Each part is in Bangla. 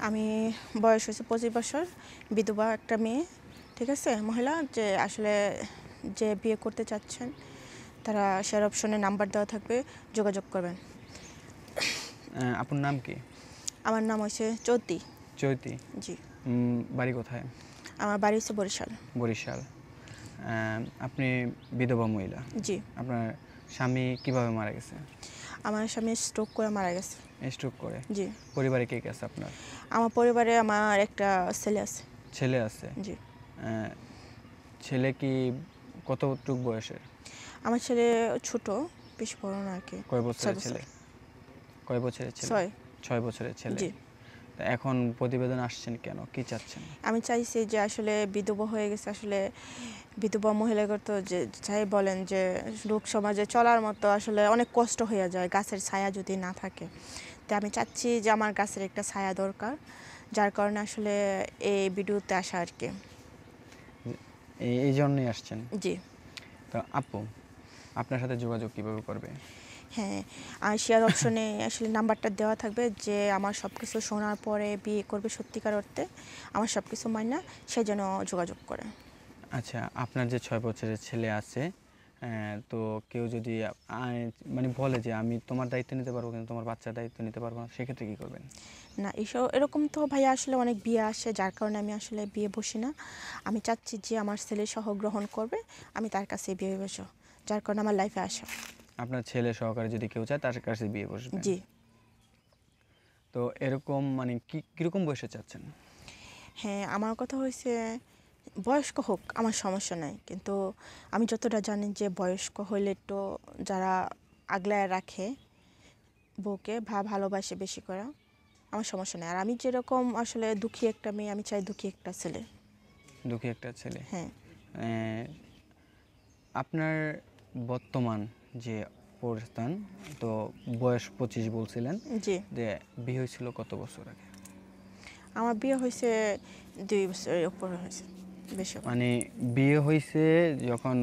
আমি বয়স হয়েছে 25 বছর, বিধবা একটা মেয়ে, ঠিক আছে, মহিলা। যে আসলে যে বিয়ে করতে চাচ্ছেন তারা শেয়ার অপশনে নাম্বার দেওয়া থাকবে, যোগাযোগ করবেন। আপনার নাম কি? আমার নাম হচ্ছে চৈতি। চৈতি। জি। বাড়ি কোথায়? আমার বাড়ি হচ্ছে বরিশাল। বরিশাল। আপনি বিধবা মহিলা। জি। আপনার স্বামী কিভাবে মারা গেছে? আমার স্বামী স্ট্রোক করে মারা গেছে। স্ট্রোক করে? জি। পরিবারে কে কে আছে আপনার? আমার পরিবারে আমার একটা ছেলে আছে। ছেলে আছে? জি। ছেলে কি কতটুক বয়সের? আমার ছেলে ছোট, বেশি বড় না আর কি। কয় বছরের ছেলে? কয় বছরের ছেলে? 6 বছরের ছেলে। জি। এখন প্রতিবেদন আসছেন কেন, কি চাচ্ছেন? আমি চাইছি যে আসলে বিধবা হয়ে গেছে, আসলে বিধবা মহিলাগত যে যাই বলেন যে লোক সমাজে চলার মতো আসলে অনেক কষ্ট হয়ে যায় গাছের ছায়া যদি না থাকে। তো আমি চাচ্ছি যে আমার গাছের একটা ছায়া দরকার, যার কারণে আসলে এই ভিডিওতে আসা আর কি। এই জন্যই আসছেন? জি। তো আপু, আপনার সাথে যোগাযোগ কিভাবে করবে? হ্যাঁ, আর শেয়ার অপশনে আসলে নাম্বারটা দেওয়া থাকবে। যে আমার সব কিছু শোনার পরে বিয়ে করবে সত্যিকার অর্থে, আমার সব কিছু মাইনা, সেই জন্য যোগাযোগ করে। আচ্ছা, আপনার যে 6 বছরের ছেলে আছে, তো কেউ যদি মানে বলে যে আমি তোমার দায়িত্ব নিতে পারবো কিন্তু তোমার বাচ্চার দায়িত্ব নিতে পারবো না, সেক্ষেত্রে কী করবেন? না, এরকম তো ভাইয়া আসলে অনেক বিয়ে আসে, যার কারণে আমি আসলে বিয়ে বসি না। আমি চাচ্ছি যে আমার ছেলে সহ গ্রহণ করবে, আমি তার কাছে বিয়ে বসো, যার কারণে আমার লাইফে আসা। আপনার ছেলে সহকারে যদি কেউ চায় তার কাছে বিয়ে বসবেন? জি। তো এরকম মানে কীরকম বয়সে চাচ্ছেন? হ্যাঁ, আমার কথা হয়েছে বয়স্ক হোক আমার সমস্যা নাই, কিন্তু আমি যতটা জানি যে বয়স্ক হইলে একটু যারা আগলায় রাখে বউকে, ভালোবাসে বেশি করা, আমার সমস্যা নেই। আর আমি যেরকম আসলে দুঃখী একটা মেয়ে, আমি চাই দুঃখী একটা ছেলে। দুঃখী একটা ছেলে? হ্যাঁ। আপনার বর্তমান যে অবস্থান, তো বয়স 25 বলছিলেন, জি। যে বিয়ে হয়েছিল কত বছর আগে? আমার বিয়ে হয়েছে 2 বছরের উপরে হয়েছে, বেশি। মানে বিয়ে হয়েছে যখন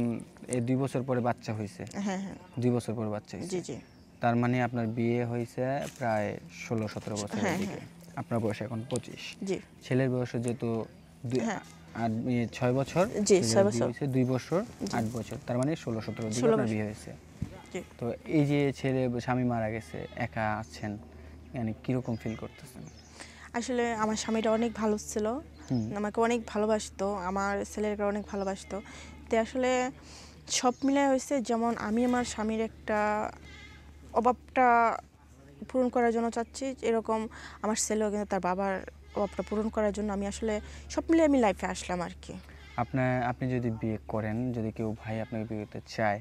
2 বছর পরে বাচ্চা হয়েছে? হ্যাঁ হ্যাঁ। 2 বছর পরে বাচ্চা হয়েছে? জি জি। তার মানে আপনার বিয়ে হয়েছে প্রায় 16-17 বছরের হ্যাঁ দিকে। হ্যাঁ। আপনার বয়স এখন 25। জি। ছেলের বয়স যেহেতু হ্যাঁ। 6 বছর, জি, ছেলের 6 বিয়ে বছর। হয়েছে 2 বছর জি। 8 বছর, তার মানে 16-17 দিকে 16 আপনার বছর। বিয়ে হয়েছে। জি। তো এই যে স্বামী মারা গেছে, একা আছেন, মানে কীরকম ফিল করতেছেন? আসলে আমার স্বামীটা অনেক ভালো ছিল, আমাকে অনেক ভালোবাসতো, আমার ছেলেকে অনেক ভালোবাসতো। তো আসলে সব মিলে হয়েছে, যেমন আমি আমার স্বামীর একটা অভাবটা পূরণ করার জন্য চাচ্ছি, এরকম আমার ছেলেও কিন্তু তার বাবার অভাবটা পূরণ করার জন্য আমি আসলে সব মিলে আমি লাইফে আসলাম আর কি। আপনি যদি বিয়ে করেন, যদি কেউ ভাই আপনাকে বিয়ে করতে চায়,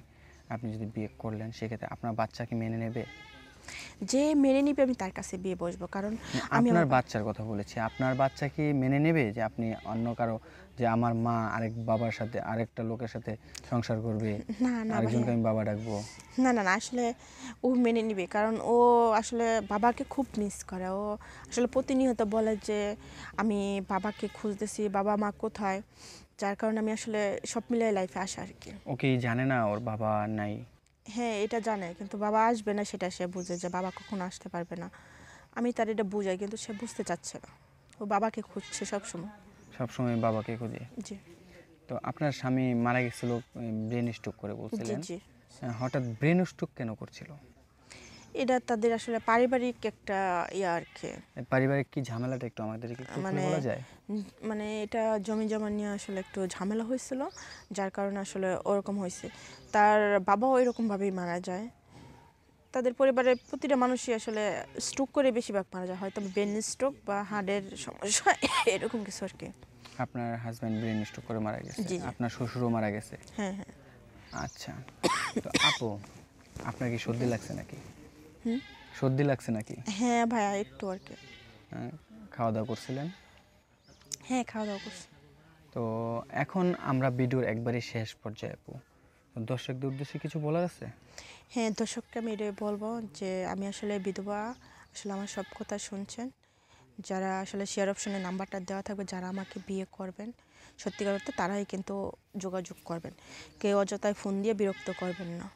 আপনি যদি বিয়ে করলেন, সেক্ষেত্রে আপনার বাচ্চা কি মেনে নেবে? যে মেনে নিবে আমি তার কাছে বিয়ে বসবো, কারণ আমি আপনার বাচ্চার কথা বলেছি। আপনার বাচ্চা কি মেনে নেবে যে আপনি অন্য কারো, যে আমার মা আরেক বাবার সাথে, আরেকটা লোকের সাথে সংসার করবে, না না আরেকজনকে ভাইয়া, আমি বাবা ডাকবো? না না না, আসলে ও মেনে নিবে, কারণ ও আসলে বাবাকে খুব মিস করে। ও আসলে প্রতিনিয়ত বলে যে আমি বাবাকে খুঁজতেছি, বাবা মা কোথায়, যার কারণে আমি আসলে সব মিলিয়ে লাইফে আসা আর কি। ও কি জানে না ওর বাবা নাই? হ্যাঁ, এটা জানে, কিন্তু বাবা আসবে না সেটা সে বুঝে, যে বাবা কখনো আসতে পারবে না। আমি তার এটা বুঝাই, কিন্তু সে বুঝতে চাচ্ছে না। ও বাবাকে খুঁজছে সবসময়। সবসময় বাবাকে খুঁজে? জি তো আপনার স্বামী মারা গেছিল ব্রেন স্ট্রোক করে জি। বলছিলেন, জি, হঠাৎ ব্রেন স্ট্রোক কেন করছিল? এটা তাদের আসলে পারিবারিক একটা ইয়ে আর কি। পারিবারিক কি ঝামেলাটা একটু আমাদের একটু খুলে মানে বলা যায়? মানে এটা জমি জমা নিয়ে আসলে একটু ঝামেলা হয়েছিল, যার কারণে আসলে ওরকম হয়েছে। তার বাবাও এরকমভাবেই মারা যায়। তাদের পরিবারের প্রতিটা মানুষই আসলে স্ট্রোক করে বেশিরভাগ মারা যায়, হয়তো ব্রেন স্ট্রোক বা হার্টের সমস্যা এরকম কিছু আর কি। আপনার হাজব্যান্ড ব্রেন স্ট্রোক করে মারা গেছে? জি জি। আপনার শ্বশুরও মারা গেছে? হ্যাঁ হ্যাঁ। আচ্ছা। তো আপু, আপনার কি সর্দি লাগছে নাকি? হুম। সর্দি লাগছে নাকি? হ্যাঁ ভাইয়া, একটু আর কি। খাওয়া দাওয়া করছিলেন? হ্যাঁ, খাওয়া দাওয়া করছি। তো এখন আমরা ভিডিওর একবারই শেষ পর্যায়ে আপু, তো দর্শকদের উদ্দেশ্যে কিছু বলার আছে? হ্যাঁ, দর্শককে আমি এটাই বলবো যে আমি আসলে বিধবা, আসলে আমার সব কথা শুনছেন। যারা আসলে শেয়ার অপশনে নাম্বারটা দেওয়া থাকবে, যারা আমাকে বিয়ে করবেন সত্যিকার অর্থে, তারাই কিন্তু যোগাযোগ করবেন। কেউ অযথায় ফোন দিয়ে বিরক্ত করবেন না।